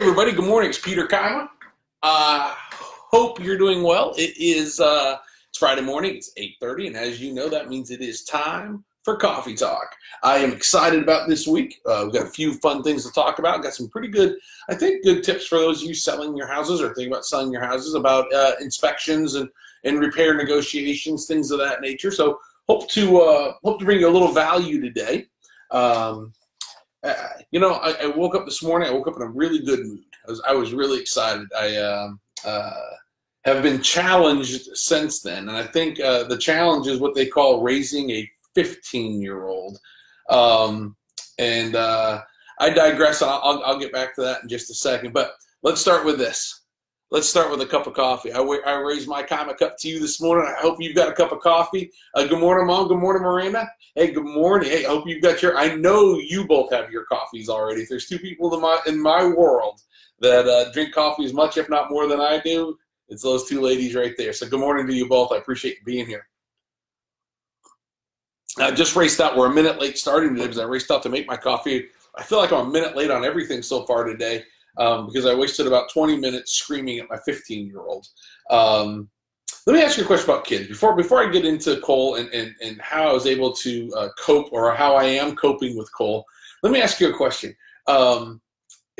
Everybody, good morning. It's Peter Kyle. Hope you're doing well. It's Friday morning. It's 8:30, and as you know, that means it is time for Coffee Talk. I am excited about this week. We've got a few fun things to talk about. Got some pretty good, I think, good tips for those of you selling your houses or thinking about selling your houses about inspections and repair negotiations, things of that nature. So hope to bring you a little value today. I woke up this morning. I woke up in a really good mood. I was really excited. I have been challenged since then, and I think the challenge is what they call raising a 15-year-old. I digress. I'll get back to that in just a second. But let's start with this. Let's start with a cup of coffee. I raised my comic cup to you this morning. I hope you've got a cup of coffee. Good morning, Mom. Good morning, Miranda. Hey, good morning. Hey, I hope you've got your. I know you both have your coffees already. If there's two people in my world that drink coffee as much, if not more, than I do, it's those two ladies right there. So good morning to you both. I appreciate you being here. I just raced out. We're a minute late starting today because I raced out to make my coffee. I feel like I'm a minute late on everything so far today. Because I wasted about 20 minutes screaming at my 15-year-old. Let me ask you a question about kids. Before I get into Cole and how I was able to cope or how I am coping with Cole, let me ask you a question. Do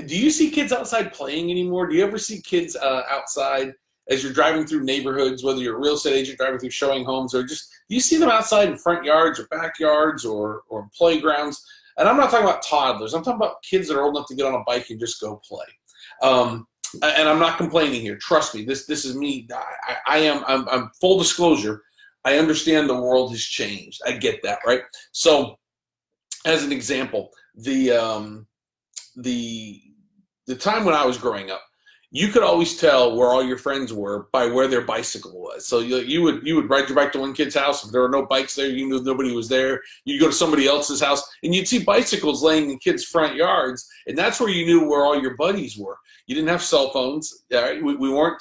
you see kids outside playing anymore? Do you ever see kids outside as you're driving through neighborhoods, whether you're a real estate agent driving through showing homes, or just do you see them outside in front yards or backyards or playgrounds? And I'm not talking about toddlers. I'm talking about kids that are old enough to get on a bike and just go play. And I'm not complaining here. Trust me. This is me. I'm full disclosure. I understand the world has changed. I get that, right? So, as an example, the time when I was growing up, you could always tell where all your friends were by where their bicycle was. So you would ride your bike to one kid's house. If there were no bikes there, you knew nobody was there. You'd go to somebody else's house, and you'd see bicycles laying in kids' front yards, and that's where you knew where all your buddies were. You didn't have cell phones. Right? We weren't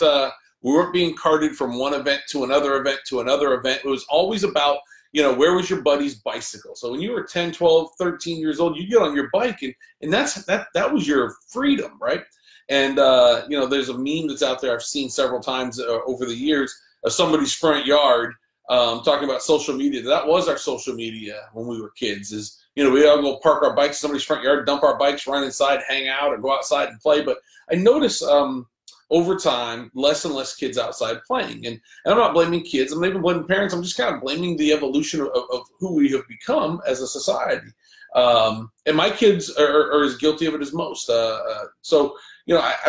being carted from one event to another event to another event. It was always about, where was your buddy's bicycle? So when you were 10, 12, 13 years old, you'd get on your bike, and that was your freedom, right? And, there's a meme that's out there I've seen several times over the years of somebody's front yard talking about social media. That was our social media when we were kids is, we all go park our bikes in somebody's front yard, dump our bikes, run inside, hang out, or go outside and play. But I notice over time, less and less kids outside playing. And I'm not blaming kids. I'm not even blaming parents. I'm just kind of blaming the evolution of who we have become as a society. And my kids are as guilty of it as most. I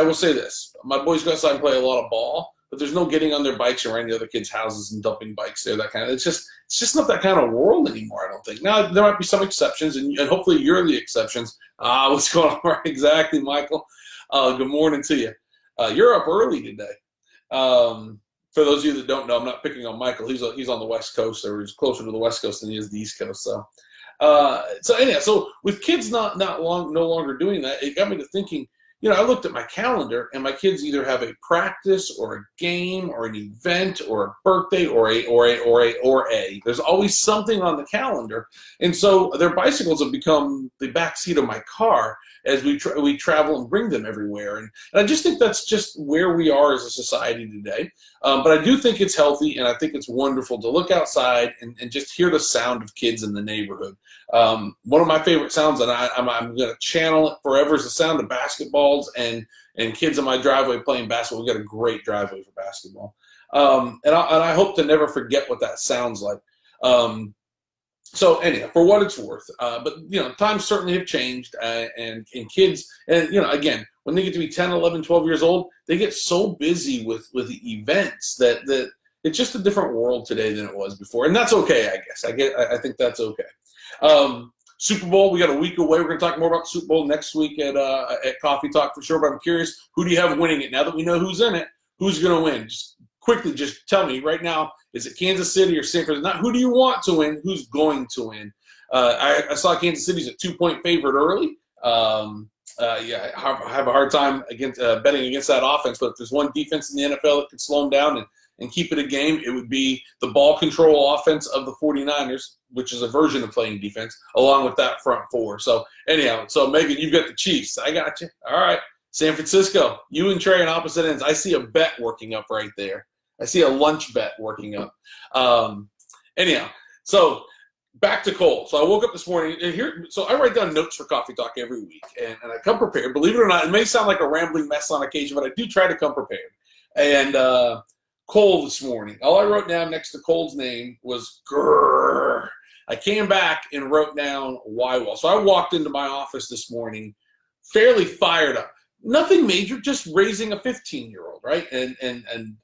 will say this. My boys go outside and play a lot of ball, but there's no getting on their bikes or any other kids' houses and dumping bikes there. It's just not that kind of world anymore, I don't think. Now, there might be some exceptions, and hopefully you're the exceptions. What's going on? Right, exactly, Michael. Good morning to you. You're up early today. For those of you that don't know, I'm not picking on Michael. He's on the West Coast, or he's closer to the West Coast than he is the East Coast. So with kids no longer doing that, it got me to thinking. I looked at my calendar, and my kids either have a practice or a game or an event or a birthday or a. There's always something on the calendar, and so their bicycles have become the backseat of my car as we travel and bring them everywhere. And I just think that's just where we are as a society today. But I do think it's healthy, and I think it's wonderful to look outside and just hear the sound of kids in the neighborhood. One of my favorite sounds, and I'm going to channel it forever, is the sound of basketballs and kids in my driveway playing basketball. We've got a great driveway for basketball. And I hope to never forget what that sounds like. So anyhow, for what it's worth, but times certainly have changed, and kids, and again, when they get to be 10, 11, 12 years old, they get so busy with the events that it's just a different world today than it was before, and that's okay, I guess. I think that's okay. Super Bowl, we got a week away. We're going to talk more about the Super Bowl next week at Coffee Talk for sure. But I'm curious, who do you have winning it? Now that we know who's in it, who's going to win? Just quickly, just tell me right now. Is it Kansas City or San Francisco? Not who do you want to win, who's going to win. I saw Kansas City's a 2-point favorite early. I have a hard time betting against that offense, but if there's one defense in the NFL that could slow them down and keep it a game, it would be the ball control offense of the 49ers, which is a version of playing defense, along with that front four. So anyhow, so Megan, you've got the Chiefs. I got you. All right. San Francisco, you and Trey on opposite ends. I see a bet working up right there. I see a lunch bet working up. Anyhow, so back to Cole. So I woke up this morning, and so I write down notes for Coffee Talk every week, and I come prepared. Believe it or not, it may sound like a rambling mess on occasion, but I do try to come prepared. And Cole this morning, all I wrote down next to Cole's name was grrr. I came back and wrote down Y-Wall. So I walked into my office this morning fairly fired up. Nothing major, just raising a 15-year-old, right? And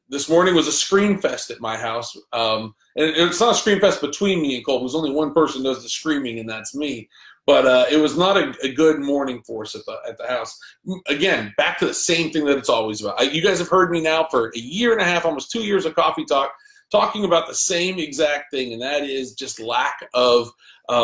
this morning was a scream fest at my house. And it's not a scream fest between me and Cole. There's only one person does the screaming, and that's me. But it was not a good morning for us at the house. Again, back to the same thing that it's always about. You guys have heard me now for a year and a half, almost 2 years of Coffee Talk, talking about the same exact thing, and that is just lack of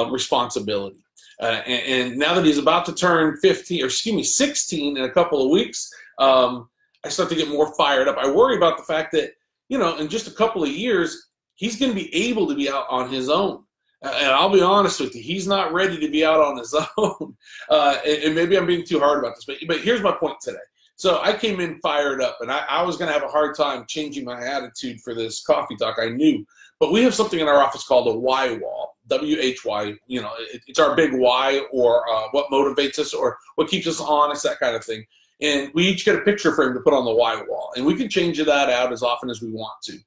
responsibility. And now that he's about to turn 16 in a couple of weeks, I start to get more fired up. I worry about the fact that, in just a couple of years, he's going to be able to be out on his own. And I'll be honest with you, he's not ready to be out on his own. And maybe I'm being too hard about this, but here's my point today. So I came in fired up, and I was going to have a hard time changing my attitude for this Coffee Talk. I knew. But we have something in our office called a Y-Wall, W-H-Y. It's our big why, or what motivates us, or what keeps us honest, that kind of thing. And we each get a picture frame to put on the Y-Wall, and we can change that out as often as we want to.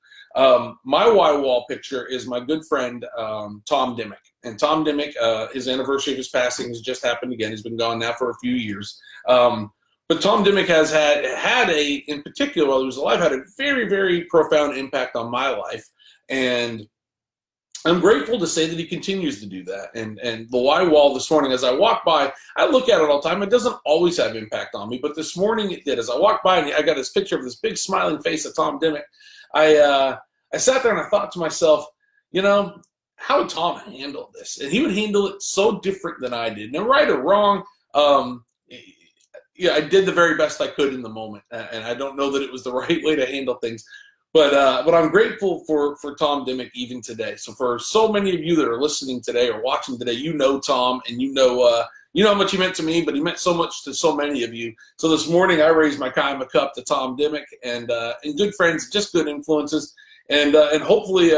My Y-Wall picture is my good friend Tom Dimmick. And Tom Dimmick, his anniversary of his passing has just happened again. He's been gone now for a few years. But Tom Dimmick has in particular, while he was alive, had a very, very profound impact on my life. And I'm grateful to say that he continues to do that. And the Y-Wall this morning, as I walk by, I look at it all the time. It doesn't always have impact on me, but this morning it did. As I walked by, and I got this picture of this big smiling face of Tom Dimmick, I sat there and I thought to myself, how would Tom handle this? And he would handle it so different than I did. Now, right or wrong, I did the very best I could in the moment, and I don't know that it was the right way to handle things. But I'm grateful for Tom Dimmick even today. So for so many of you that are listening today or watching today, Tom, and you know how much he meant to me, but he meant so much to so many of you. So this morning I raised my Kaima cup to Tom Dimmick, and good friends, just good influences, and hopefully,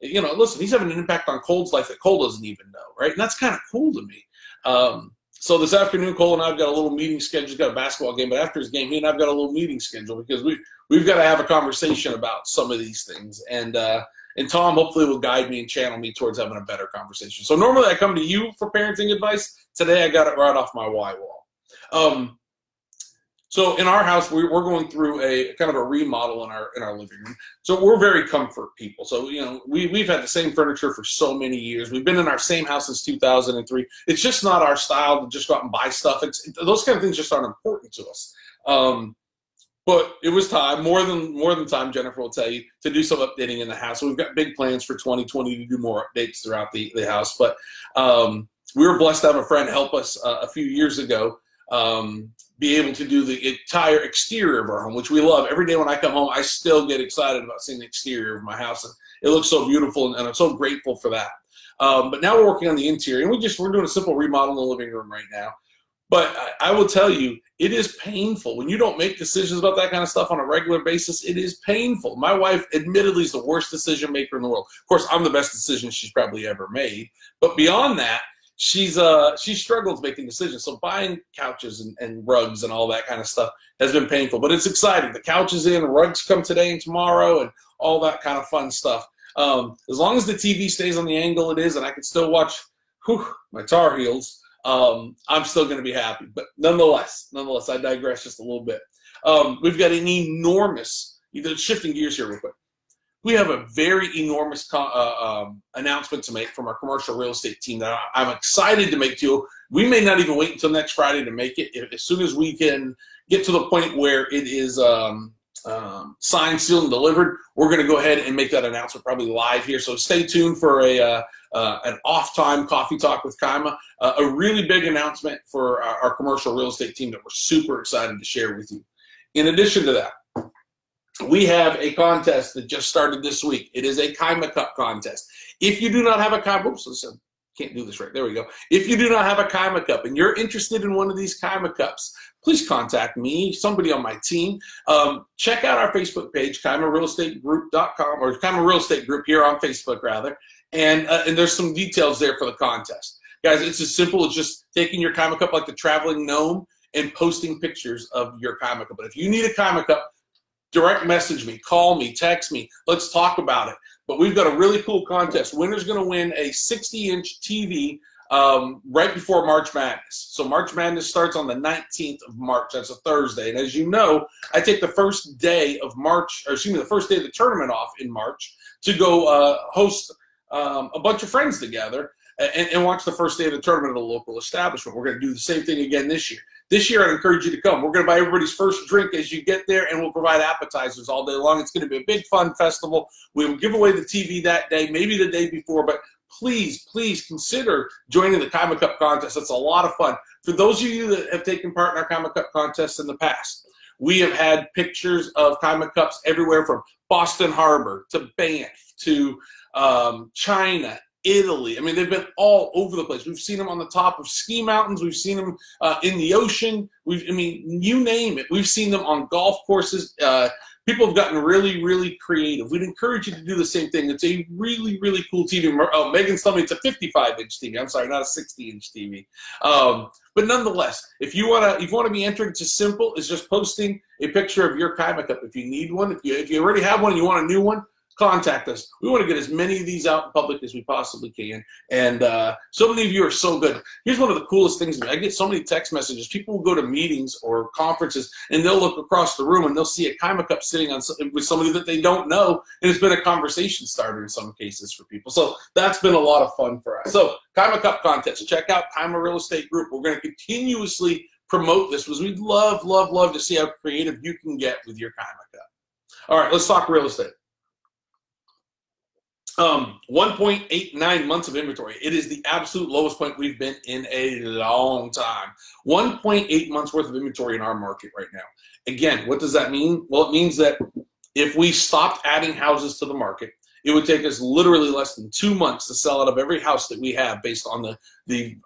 listen, he's having an impact on Cole's life that Cole doesn't even know, right? And that's kind of cool to me. So this afternoon, Cole and I've got a little meeting scheduled. He's got a basketball game, but after his game, he and I've got a little meeting scheduled because we've got to have a conversation about some of these things. And Tom hopefully will guide me and channel me towards having a better conversation. So normally I come to you for parenting advice. Today I got it right off my Y-Wall. So in our house, we're going through a kind of a remodel in our living room. So we're very comfort people. So, we've had the same furniture for so many years. We've been in our same house since 2003. It's just not our style to just go out and buy stuff. Those kind of things just aren't important to us. But it was time, more than time, Jennifer will tell you, to do some updating in the house. So we've got big plans for 2020 to do more updates throughout the house. But we were blessed to have a friend help us a few years ago be able to do the entire exterior of our home, which we love. Every day when I come home, I still get excited about seeing the exterior of my house. And it looks so beautiful, and I'm so grateful for that. But now we're working on the interior, and we're doing a simple remodel in the living room right now. But I will tell you, it is painful. When you don't make decisions about that kind of stuff on a regular basis, it is painful. My wife, admittedly, is the worst decision maker in the world. Of course, I'm the best decision she's probably ever made. But beyond that, she struggles making decisions. So buying couches and rugs and all that kind of stuff has been painful. But it's exciting. The couch is in, rugs come today and tomorrow, and all that kind of fun stuff. As long as the TV stays on the angle it is and I can still watch my Tar Heels, I'm still going to be happy. But nonetheless, I digress just a little bit. We've got an enormous, shifting gears here real quick. We have a very enormous announcement to make from our commercial real estate team that I'm excited to make to you. We may not even wait until next Friday to make it. As soon as we can get to the point where it is signed, sealed, and delivered, we're going to go ahead and make that announcement probably live here. So stay tuned for an off-time Coffee Talk with Kaima, a really big announcement for our commercial real estate team that we're super excited to share with you. In addition to that, we have a contest that just started this week. It is a Kaima Cup contest. If you do not have a Kaima, can't do this right. There we go. If you do not have a Kaima Cup and you're interested in one of these Kaima Cups, please contact me, somebody on my team. Check out our Facebook page, KeimaRealEstateGroup.com, or Keima Real Estate Group here on Facebook, rather. And there's some details there for the contest. Guys, it's as simple as just taking your Keima Cup like the traveling gnome and posting pictures of your Keima Cup. But if you need a Keima Cup, direct message me, call me, text me. Let's talk about it. But we've got a really cool contest. Winner's going to win a 60-inch TV right before March Madness. So March Madness starts on the 19th of March. That's a Thursday. And as you know, I take the first day of March, or excuse me, the first day of the tournament off in March to go host a bunch of friends together and watch the first day of the tournament at a local establishment. We're going to do the same thing again this year. This year, I'd encourage you to come. We're going to buy everybody's first drink as you get there, and we'll provide appetizers all day long. It's going to be a big, fun festival. We will give away the TV that day, maybe the day before, but please, please consider joining the Keima Cup contest. It's a lot of fun. For those of you that have taken part in our Keima Cup contests in the past, we have had pictures of Keima Cups everywhere from Boston Harbor to Banff to China, Italy. I mean, they've been all over the place. We've seen them on the top of ski mountains. We've seen them in the ocean. I mean, you name it. We've seen them on golf courses. People have gotten really, really creative. We'd encourage you to do the same thing. It's a really, really cool TV. Oh, Megan's telling me it's a 55-inch TV. I'm sorry, not a 60-inch TV. But nonetheless, if you want to be entered, it's as simple as just posting a picture of your Keima Cup. If you need one, if you already have one and you want a new one, contact us. We want to get as many of these out in public as we possibly can. And so many of you are so good. Here's one of the coolest things. I get so many text messages. People will go to meetings or conferences, and they'll look across the room, and they'll see a Keima Cup sitting on with somebody that they don't know, and it's been a conversation starter in some cases for people. So that's been a lot of fun for us. So Keima Cup contest. Check out Keima Real Estate Group. We're going to continuously promote this because we'd love, love, love to see how creative you can get with your Keima Cup. All right, let's talk real estate. 1.89 months of inventory. It is the absolute lowest point we've been in a long time. 1.8 months worth of inventory in our market right now. Again, what does that mean? Well, it means that if we stopped adding houses to the market, it would take us literally less than 2 months to sell out of every house that we have based on the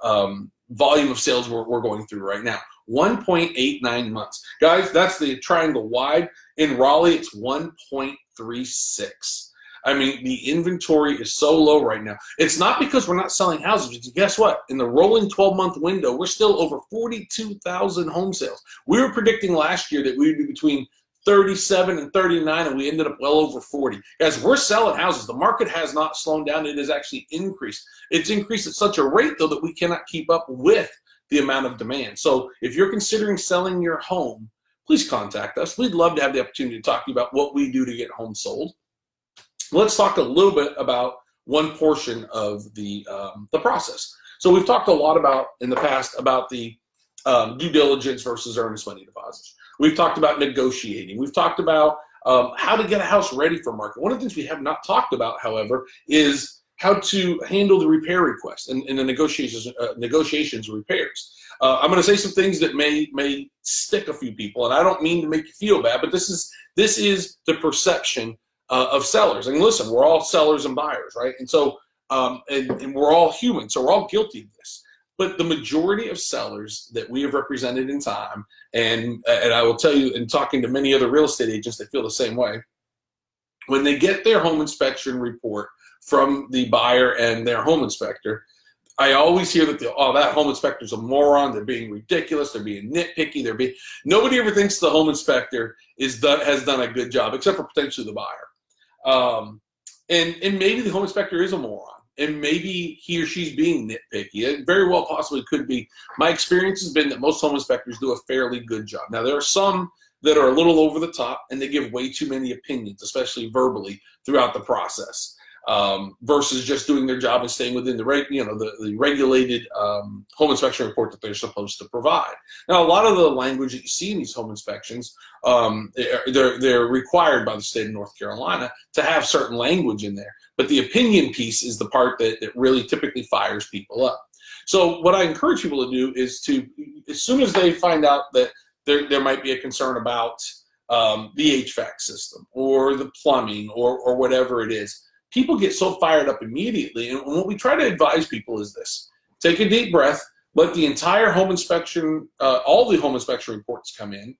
volume of sales we're going through right now. 1.89 months. Guys, that's the triangle wide. In Raleigh, it's 1.36. I mean, the inventory is so low right now. It's not because we're not selling houses. Because guess what? In the rolling 12-month window, we're still over 42,000 home sales. We were predicting last year that we would be between 37 and 39, and we ended up well over 40. Guys, we're selling houses. The market has not slowed down. It has actually increased. It's increased at such a rate, though, that we cannot keep up with the amount of demand. So if you're considering selling your home, please contact us. We'd love to have the opportunity to talk to you about what we do to get homes sold. Let's talk a little bit about one portion of the process. So we've talked a lot about in the past about the due diligence versus earnest money deposits. We've talked about negotiating. We've talked about how to get a house ready for market. One of the things we have not talked about, however, is how to handle the repair request and the negotiations repairs. I'm going to say some things that may stick a few people, and I don't mean to make you feel bad, but this is the perception of sellers. And listen, we're all sellers and buyers, right? And so, and we're all human, so we're all guilty of this. But the majority of sellers that we have represented in time, and I will tell you, in talking to many other real estate agents that feel the same way, when they get their home inspection report from the buyer and their home inspector, I always hear that that home inspector's a moron. They're being ridiculous. They're being nitpicky. Nobody ever thinks the home inspector has done a good job, except for potentially the buyer. And maybe the home inspector is a moron, and maybe he or she's being nitpicky. It very well possibly could be. My experience has been that most home inspectors do a fairly good job. Now, there are some that are a little over the top, and they give way too many opinions, especially verbally, throughout the process, versus just doing their job and staying within the regulated home inspection report that they're supposed to provide. Now, a lot of the language that you see in these home inspections, they're required by the state of North Carolina to have certain language in there. But the opinion piece is the part that really typically fires people up. So what I encourage people to do is to, as soon as they find out that there might be a concern about the HVAC system or the plumbing or whatever it is, people get so fired up immediately. And what we try to advise people is this: take a deep breath, let the entire home inspection, all the home inspection reports come in.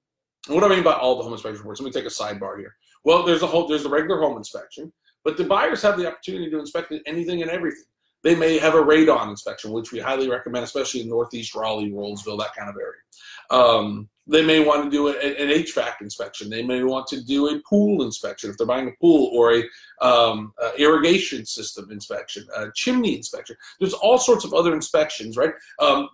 And what do I mean by all the home inspection reports? Let me take a sidebar here. Well, there's the regular home inspection, but the buyers have the opportunity to inspect anything and everything. They may have a radon inspection, which we highly recommend, especially in Northeast Raleigh, Rollsville, that kind of area. They may want to do an HVAC inspection. They may want to do a pool inspection if they're buying a pool, or a irrigation system inspection, a chimney inspection. There's all sorts of other inspections, right?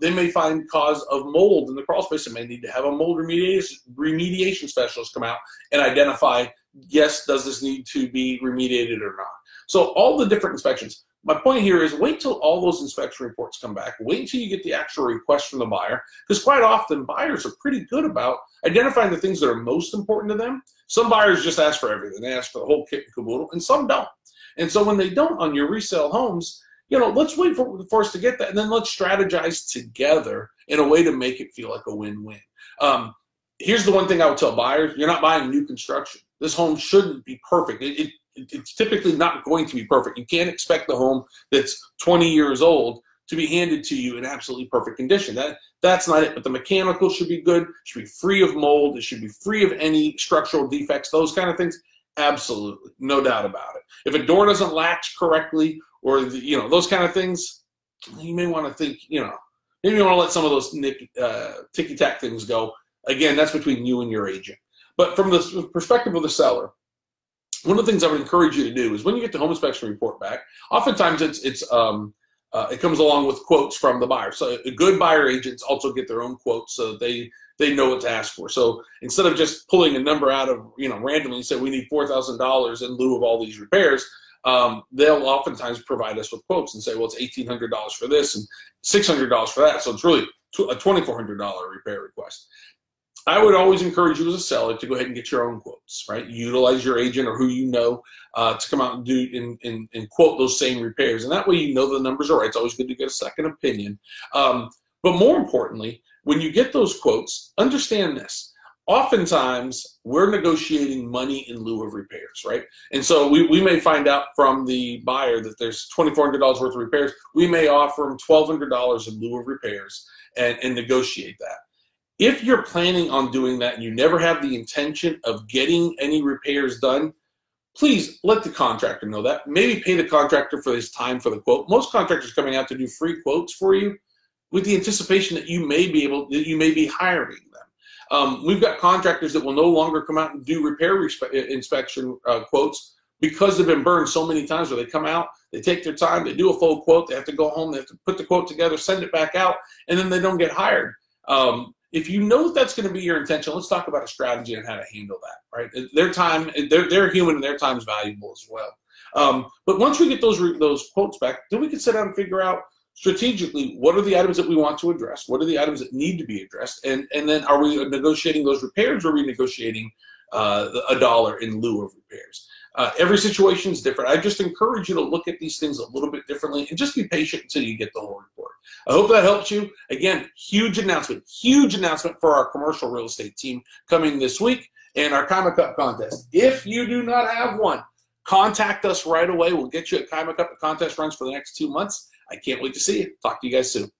They may find cause of mold in the crawl space and may need to have a mold remediation specialist come out and identify, yes, does this need to be remediated or not? So all the different inspections. My point here is wait till all those inspection reports come back. Wait until you get the actual request from the buyer, because quite often buyers are pretty good about identifying the things that are most important to them. Some buyers just ask for everything. They ask for the whole kit and caboodle, and some don't. And so when they don't on your resale homes, let's wait for us to get that, and then let's strategize together in a way to make it feel like a win-win. Here's the one thing I would tell buyers: you're not buying new construction. This home shouldn't be perfect. It's typically not going to be perfect. You can't expect the home that's 20 years old to be handed to you in absolutely perfect condition. That's not it. But the mechanical should be good, should be free of mold, it should be free of any structural defects, those kind of things. Absolutely, no doubt about it. If a door doesn't latch correctly, or those kind of things, you may want to think, maybe you want to let some of those ticky-tack things go. Again, that's between you and your agent. But from the perspective of the seller, one of the things I would encourage you to do is when you get the home inspection report back, oftentimes it comes along with quotes from the buyer. So good buyer agents also get their own quotes so that they know what to ask for. So instead of just pulling a number out of, randomly and say we need $4,000 in lieu of all these repairs, they'll oftentimes provide us with quotes and say, well, it's $1,800 for this and $600 for that. So it's really a $2,400 repair request. I would always encourage you as a seller to go ahead and get your own quotes, right? Utilize your agent or who you know to come out and do and quote those same repairs. And that way the numbers are right. It's always good to get a second opinion. But more importantly, when you get those quotes, understand this. Oftentimes, we're negotiating money in lieu of repairs, right? And so we may find out from the buyer that there's $2,400 worth of repairs. We may offer them $1,200 in lieu of repairs and negotiate that. If you're planning on doing that and you never have the intention of getting any repairs done, please let the contractor know that. Maybe pay the contractor for his time for the quote. Most contractors are coming out to do free quotes for you with the anticipation that you may be hiring them. We've got contractors that will no longer come out and do repair inspection quotes because they've been burned so many times where they come out, they take their time, they do a full quote, they have to go home, they have to put the quote together, send it back out, and then they don't get hired. If you know that's going to be your intention, let's talk about a strategy on how to handle that, right? Their time, they're human and their time is valuable as well. But once we get those quotes back, then we can sit down and figure out strategically what are the items that we want to address, what are the items that need to be addressed, and then are we negotiating those repairs or are we negotiating a dollar in lieu of repairs? Every situation is different. I just encourage you to look at these things a little bit differently and just be patient until you get the whole report. I hope that helps you. Again, huge announcement for our commercial real estate team coming this week and our Kaima Cup contest. If you do not have one, contact us right away. We'll get you a Kaima Cup. The contest runs for the next 2 months. I can't wait to see you. Talk to you guys soon.